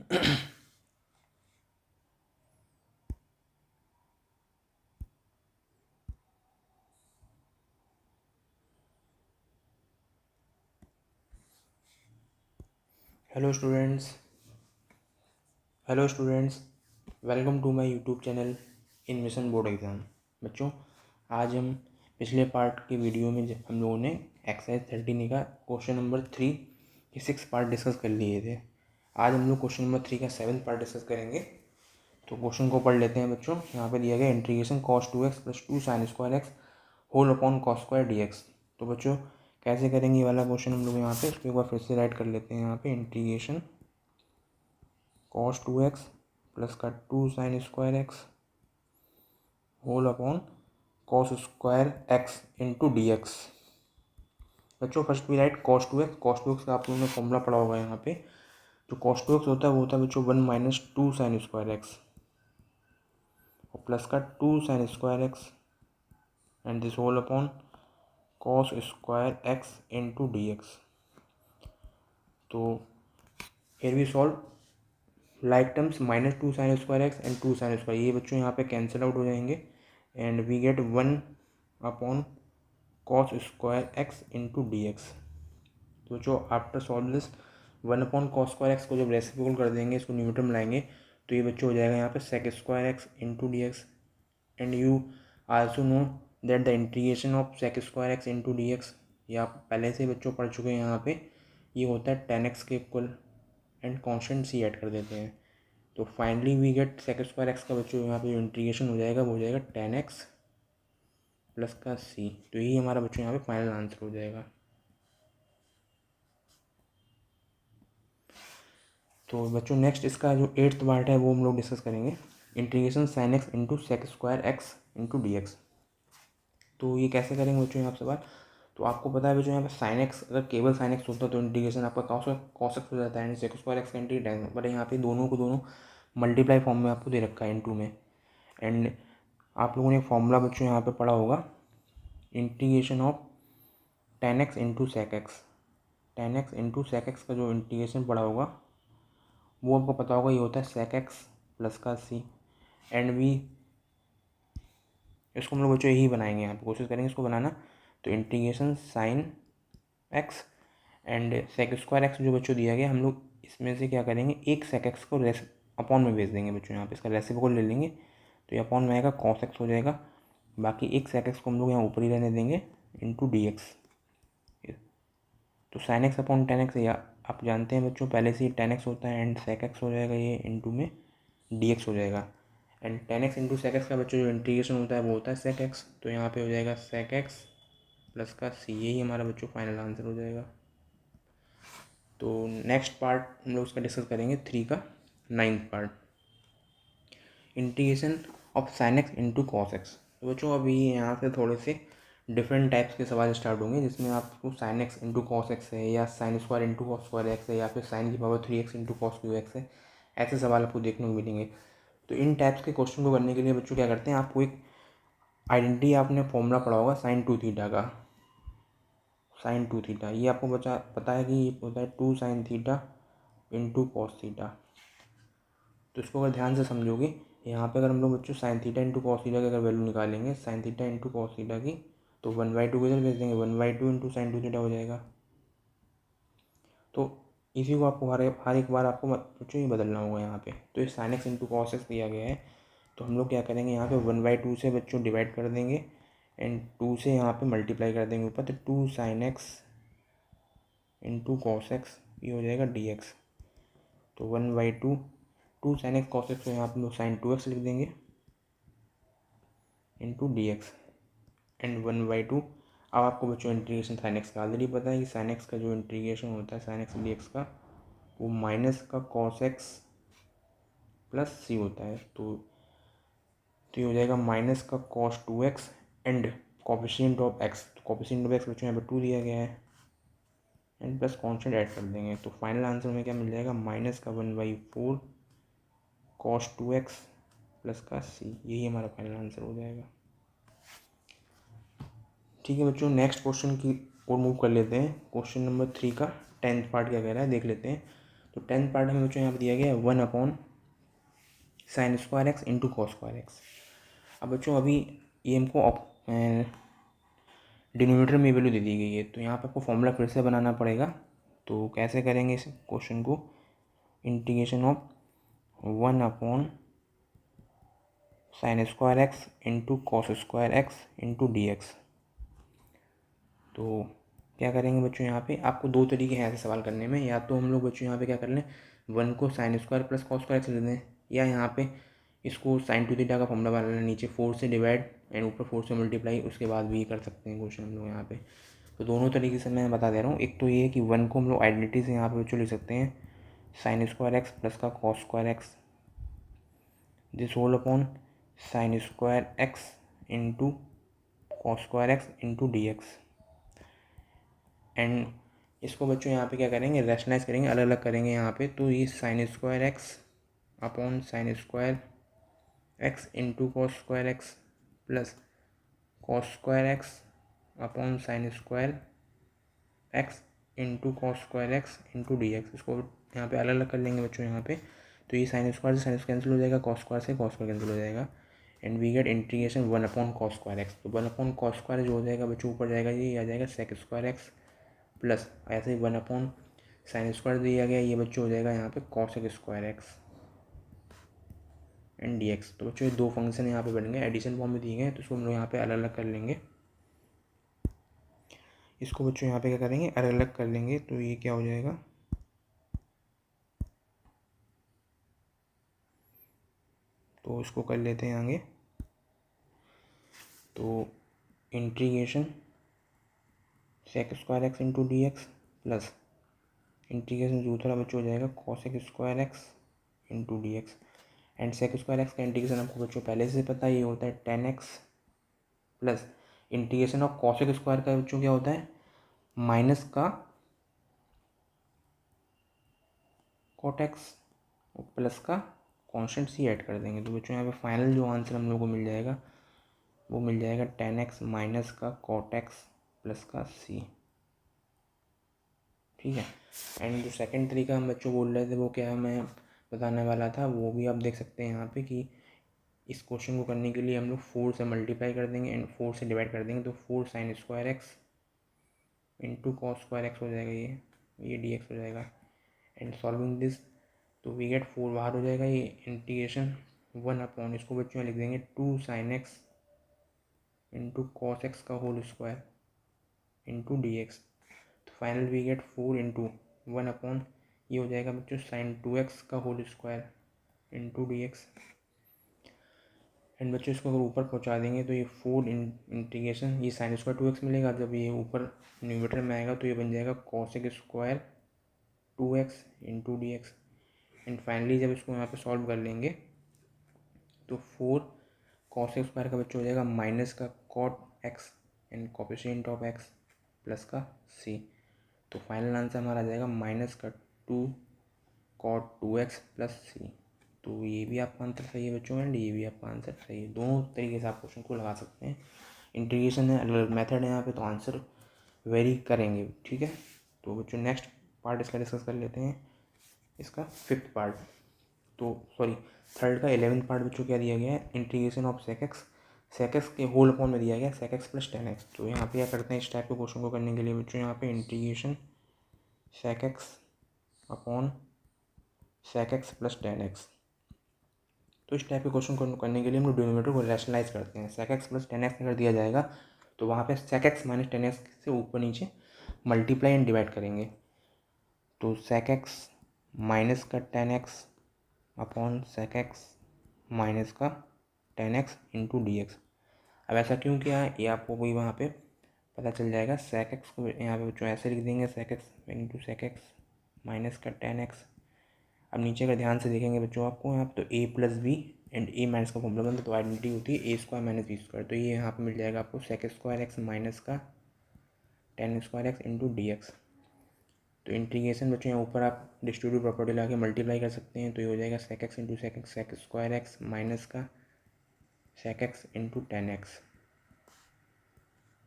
Hello students hello students welcome to my YouTube channel in mission board exam. बच्चों, आज हम पिछले part के वीडियो में हम लोगों ने एक्सरसाइज 13 का क्वेश्चन नंबर 3 के 6 पार्ट डिस्कस कर लिए थे। आज हम लोग क्वेश्चन नंबर 3 का 7 पार्ट डिस्कस करेंगे। तो क्वेश्चन को पढ़ लेते हैं बच्चों। यहाँ पे दिया गया integration cos 2x + 2 sin square x whole upon cos square dx। तो बच्चों कैसे करेंगे ये वाला क्वेश्चन हम लोग यहाँ पे, इसको एक बार फिर से राइट कर लेते हैं। यहाँ पे इंटीग्रेशन cos 2x प्लस का 2 sin square x whole upon cos square x into D X. बच्चों first we write cos 2x का आप लोगों ने फॉर्मूला पढ़ा होगा। यहाँ पे जो cos 2x होता है वो होता है बच्चों 1 - 2 sin स्क्वायर x और प्लस का 2 sin square x and this whole upon cos square x into D x. तो here we solve like terms -2 sin square X and 2 sin square, ये बच्चों यहाँ पे कैंसिल आउट हो जाएंगे and we get 1 upon cos square x into D x. तो जो after solve this 1 upon cos square X को जब रेसिप्रोकल कर देंगे, इसको न्यूमरेटर में लाएंगे, तो ये बच्चों हो जाएगा यहाँ पे sec square x into D x. And you also know that the integration of sec square x into D x, ये आप पहले से बच्चों पढ़ चुके हैं। यहाँ पे ये होता है tan x के equal and constant C add कर देते हैं। तो finally we get sec square x का बच्चों यहाँ पे जो इंटीग्रेशन हो जाएगा वो हो जाएगा tan x प्लस का सी। तो यही हमारा बच्चों यहाँ पे फाइनल आंसर हो जाएगा। तो बच्चों नेक्स्ट इसका जो 8th पार्ट है वो हम लोग डिस्कस करेंगे, integration sin x into sec square x into D x. तो ये कैसे करेंगे बच्चों यहाँ सवाल। तो आपको पता है बच्चों यहाँ पे sin x, अगर केवल sin x होता तो इंटीग्रेशन आपका cos x हो जाता है, सेक स्क्वायर एक्स का इंटीग्रेशन। बट यहाँ पे दोनों को दोनों मल्टीप्लाई फॉर्म में आपको दे रखा है इनटू में। एंड आप लोगों ने फॉर्मूला बच्चों यहाँ पे पढ़ा होगा, integration of tan x into sec x. tan x into sec x का जो इंटीग्रेशन पढ़ा होगा वो आपको पता होगा, ये होता है sec x प्लस का c। एंड वी इसको हम लोग बच्चों यही बनाएंगे, यहाँ पे कोशिश करेंगे इसको बनाना। तो integration sine x and sec square x जो बच्चों दिया गया, हम लोग इसमें से क्या करेंगे, एक sec x को अपॉन में भेज देंगे बच्चों। यहाँ पे इसका रेसिप्रोकल ले लेंगे तो ये अपॉन में आएगा cos x हो जाएगा। बाकी एक sec x को हम लोग यहाँ ऊपर ही रहने देंगे इंटू डी एक्स। तो sin x upon tan x, या आप जानते हैं बच्चों पहले से ही tan x होता है एंड sec x हो जाएगा ये इंटू में dx हो जाएगा। And tan x into sec x का बच्चों जो इंटीग्रेशन होता है वो होता है sec x। तो यहाँ पे हो जाएगा sec x प्लस का c, यही हमारा बच्चों फाइनल आंसर हो जाएगा। तो नेक्स्ट पार्ट हम लोग उसका डिस्कस करेंगे 3 का 9th part, integration of sin x into cos x। तो बच्चों अभी यहाँ से थोड़े से डिफरेंट टाइप्स के सवाल स्टार्ट होंगे, जिसमें आपको sin x into cos x है, या sin square into cos square x है, या फिर sin की power 3x into cos Q x है। ऐसे सवाल आपको देखने को मिलेंगे। तो इन टाइप्स के क्वेश्चन को करने के लिए बच्चों क्या करते हैं, आपको एक आइडेंटिटी, आपने फॉर्मूला पढ़ा होगा sin 2 थीटा का। sin 2 थीटा ये आपको पता है कि ये होता है 2 sin theta into cos theta. तो इसको अगर ध्यान से समझोगे, यहाँ पे अगर हम लोग बच्चों sin theta into cos theta की अगर वैल्यू निकालेंगे, sin theta into cos theta की, तो 1/2 को इधर भेज देंगे, 1/2 इंटू sin 2 थीटा हो जाएगा। तो इसी को आपको हर एक बार आपको बच्चों ही बदलना होगा यहाँ पे। तो ये sin x into cos x दिया गया है, तो हम लोग क्या करेंगे, यहाँ पे 1/2 से बच्चों डिवाइड कर देंगे एंड 2 से यहाँ पे मल्टीप्लाई कर देंगे ऊपर। तो 2 sin x into cos x, ये हो जाएगा dx। तो 1/2 2 sin x cos x को यहाँ पे लोग sin 2x लिख देंगे इंटू डी एक्स एंड 1/2। अब आपको बच्चों इंटीग्रेशन sin x का ऑलरेडी पता है कि sin x का जो इंटीग्रेशन होता है sin x dx का, वो माइनस का cos x प्लस c होता है। तो ये हो जाएगा माइनस का cos 2x and coefficient of x। तो कोफिशिएंट ऑफ x बच्चों यहाँ पे 2 दिया गया है एंड प्लस कॉन्स्टेंट ऐड कर देंगे। तो फाइनल आंसर में क्या मिल जाएगा, माइनस का 1/4 cos 2x प्लस का c, यही हमारा फाइनल आंसर हो जाएगा। ठीक है बच्चों, नेक्स्ट क्वेश्चन की ओर मूव कर लेते हैं। क्वेश्चन नंबर 3 का 10th पार्ट क्या कह रहा है देख लेते हैं। तो 10th पार्ट हमें बच्चों यहाँ पे दिया गया है 1/sin² x इंटू cos²x। अब बच्चों अभी ये हमको डिनोमिनेटर में वैल्यू दे दी गई है, तो यहाँ पे आपको फॉर्मूला फिर से बनाना पड़ेगा। तो कैसे करेंगे इस क्वेश्चन को, integration of 1/sin² x into cos² x into dx। तो क्या करेंगे बच्चों, यहाँ पे आपको दो तरीके हैं ऐसे सवाल करने में। या तो हम लोग बच्चों यहाँ पे क्या कर लें, 1 को sin² प्लस cos² ले लें, या यहाँ पे इसको sin टू थीटा का फॉर्मूला बना लें, नीचे 4 से डिवाइड एंड ऊपर 4 से मल्टीप्लाई, उसके बाद भी ये कर सकते हैं क्वेश्चन हम लोग यहाँ पे। तो दोनों तरीके से मैं बता दे रहा हूँ। एक तो ये है कि 1 को हम लोग आइडेंटिटी से यहाँ पे बच्चों लिख सकते हैं sin² x प्लस का cos²x, this whole upon sin² x into cos² x into dx। And इसको बच्चों यहाँ पे क्या करेंगे, रैशनलाइज करेंगे, अलग अलग करेंगे यहाँ पे। तो ये sin² x upon sin² x into cos² x plus cos² x upon sin² x into cos² x into dx, इसको यहाँ पे अलग अलग कर लेंगे बच्चों यहाँ पे। तो ये sin² से sin कैंसिल हो जाएगा, cos² से cos² कैंसिल हो जाएगा, and we gate integration 1/cos²x। तो 1/cos² जो हो जाएगा बच्चों ऊपर जाएगा, ये आ जाएगा sec²x प्लस ऐसे ही 1/sin² दिया गया, ये बच्चों हो जाएगा यहाँ पे cos² एंड dx। तो बच्चों ये दो फंक्शन यहाँ पे बन गए, एडिशन फॉर्म में दिए गए, तो इसको हम लोग यहाँ पे अलग अलग कर लेंगे। इसको बच्चों यहाँ पे क्या करेंगे, अलग अलग कर लेंगे। तो ये क्या हो जाएगा, तो इसको कर लेते हैं आगे। तो integration sec² x into dx plus integration दूसरा बच्चों हो जाएगा cos² x into dx। And sec² x का इंटीग्रेशन आपको बच्चों पहले से पता है, ये होता है 10x plus integration of cos² का बच्चों क्या होता है, माइनस का cot x प्लस का कॉन्स्टेंट c ऐड कर देंगे। तो बच्चों यहाँ पे फाइनल जो आंसर हम लोग को मिल जाएगा वो मिल जाएगा 10x माइनस का cot x प्लस का c। ठीक है। एंड जो सेकंड तरीका हम बच्चों बोल रहे थे वो क्या है, मैं बताने वाला था, वो भी आप देख सकते हैं यहाँ पे कि इस क्वेश्चन को करने के लिए हम लोग 4 से मल्टीप्लाई कर देंगे एंड 4 से डिवाइड कर देंगे। तो 4sin² x into cos² x हो जाएगा, ये dx हो जाएगा। एंड सॉल्विंग दिस तो वी गेट 4 बाहर हो जाएगा, ये इंटीग्रेशन 1 इसको बच्चों में लिख देंगे 2sin x into cos x का होल स्क्वायर इंटू dx। तो फाइनल वी गेट 4 इंटू 1 ये हो जाएगा बच्चों sin 2x का whole square into dx। And बच्चों इसको अगर ऊपर पहुंचा देंगे तो ये 4 इंटीग्रेशन ये sin² 2x मिलेगा, जब ये ऊपर न्यूमरेटर में आएगा तो ये बन जाएगा cos² 2x into dx। And finally जब इसको यहाँ पे सॉल्व कर लेंगे तो 4 cos² का बच्चों हो जाएगा माइनस का cot x and coefficient of x plus का c। तो फाइनल आंसर हमारा आ जाएगा माइनस का 2 cot 2x प्लस c। तो ये भी आपका आंसर सही है बच्चों, एंड ये भी आपका आंसर सही है। दोनों तरीके से आप क्वेश्चन को लगा सकते हैं। इंटीग्रेशन है, अलग मेथड है यहाँ पे, तो आंसर वेरी करेंगे। ठीक है। तो बच्चों नेक्स्ट पार्ट इसका डिस्कस कर लेते हैं, इसका 5th पार्ट, तो सॉरी 3rd का 11th पार्ट बच्चों क्या दिया गया है, इंटीग्रेशन ऑफ sec x के होल अपॉन में दिया गया sec x प्लस 10x। तो यहाँ पे क्या करते हैं, इस टाइप के क्वेश्चन को करने के लिए बच्चों यहाँ पे integration sec x upon sec x plus 10x। तो इस टाइप के क्वेश्चन को करने के लिए हम लोग डिनोमिनेटर को रैशनलाइज करते हैं। sec x प्लस 10x अगर दिया जाएगा तो वहाँ पे sec x माइनस 10x से ऊपर नीचे मल्टीप्लाई एंड डिवाइड करेंगे। तो sec x माइनस का 10x upon sec x minus का 10x इंटू dx। अब ऐसा क्यों किया है ये आपको भी वहाँ पे पता चल जाएगा। sec x को यहाँ पे बच्चों ऐसे लिख देंगे sec x into sec x minus का 10x। अब नीचे अगर ध्यान से देखेंगे बच्चों आपको यहाँ पे तो a plus B and a minus का फॉर्मूला बनता है, तो आइडेंटिटी होती है a² माइनस b²। तो ये यहाँ पे मिल जाएगा आपको sec² x माइनस का 10² x इंटू dx। तो इंटीग्रेशन बच्चों यहाँ ऊपर आप डिस्ट्रीब्यूटिव प्रॉपर्टी लगा के मल्टीप्लाई कर सकते हैं, तो ये हो जाएगा sec x into sec² x minus का sec x इंटू 10x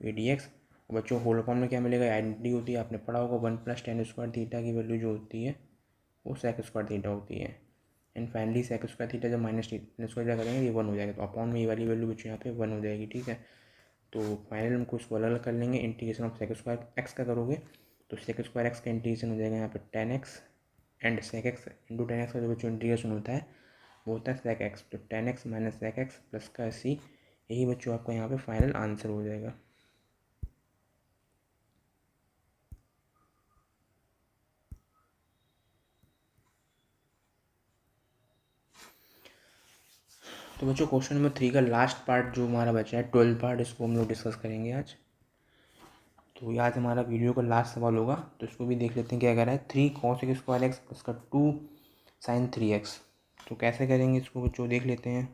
ये dx। बच्चों होल अपॉन में क्या मिलेगा, आइडेंटिटी होती है, आपने पढ़ा होगा 1 + tan² थीटा की वैल्यू जो होती है वो सेक स्क्वायर थीटा होती है। And finally sec square theta जब माइनस थीटा स्क्वायर क्या करेंगे ये 1 हो जाएगा, तो अपॉन में ये वाली वैल्यू बच्चों यहाँ पे 1 हो जाएगी। ठीक है, तो फाइनल हमको इसको अलग अलग कर लेंगे। Integration of sec square x का करोगे तो सेक स्क्वायर एक्स का इंटीग्रेशन हो जाएगा यहाँ पे tan x, and sec x into tan x का जो बच्चों इंटीग्रेशन होता है वो होता है सेक एक्स, तो tan x minus sec x plus का सी, यही बच्चों आपका यहाँ पे फाइनल आंसर हो जाएगा। तो बच्चों क्वेश्चन नंबर 3 का लास्ट पार्ट जो हमारा बचा है 12 पार्ट, इसको हम लोग डिस्कस करेंगे आज। तो ये आज हमारा वीडियो का लास्ट सवाल होगा, तो इसको भी देख लेते हैं क्या कह रहा है। 3 cos x square x plus का 2 sin 3x, तो कैसे करेंगे इसको बच्चों देख लेते हैं।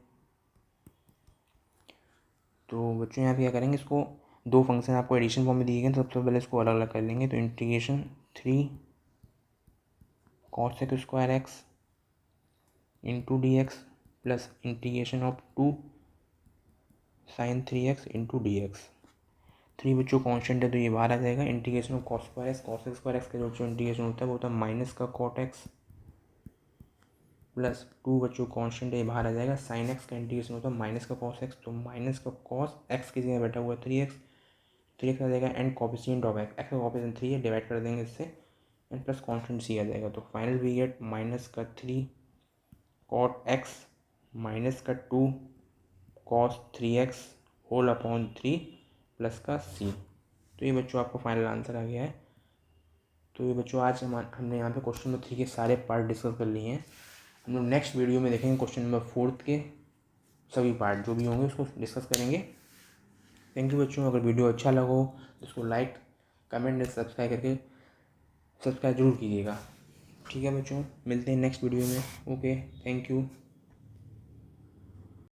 तो बच्चों यहाँ पे क्या करेंगे, इसको दो फंक्शन आपको एडिशन फॉर्म में दिए गए, तो सबसे पहले इसको अलग अलग कर लेंगे। तो integration 3 cos x square x into D x plus integration of 2 sin 3x into D x. 3 बच्चों कॉन्स्टेंट है तो ये बाहर आ जाएगा। Integration of cos square x का जो इंटीग्रेशन होता है वो होता है माइनस का cot x प्लस 2 बच्चों कॉन्स्टेंट है ये बाहर आ जाएगा। साइन एक्स का इंटीग्रेशन होता है माइनस का cos x, तो माइनस का cos x की जगह बैठा हुआ है 3x आ जाएगा, एंड कॉफिशिएंट ऑफ x का कॉफिशिएंट 3 है, डिवाइड कर देंगे इससे, एंड प्लस कॉन्स्टेंट c आ जाएगा। तो फाइनल वी गेट माइनस का 3 cot x माइनस का 2 cos 3x whole upon 3 plus का c। तो ये बच्चों आपको फाइनल आंसर आ गया है। तो ये बच्चों आज हमने यहाँ पे क्वेश्चन नंबर 3 के सारे पार्ट डिस्कस कर लिए हैं। हम लोग नेक्स्ट वीडियो में देखेंगे क्वेश्चन नंबर 4 के सभी पार्ट जो भी होंगे उसको डिस्कस करेंगे। थैंक यू बच्चों। अगर वीडियो अच्छा लगा हो तो उसको लाइक कमेंट एंड सब्सक्राइब जरूर कीजिएगा। ठीक है बच्चों, मिलते हैं नेक्स्ट वीडियो में। Okay, thank you.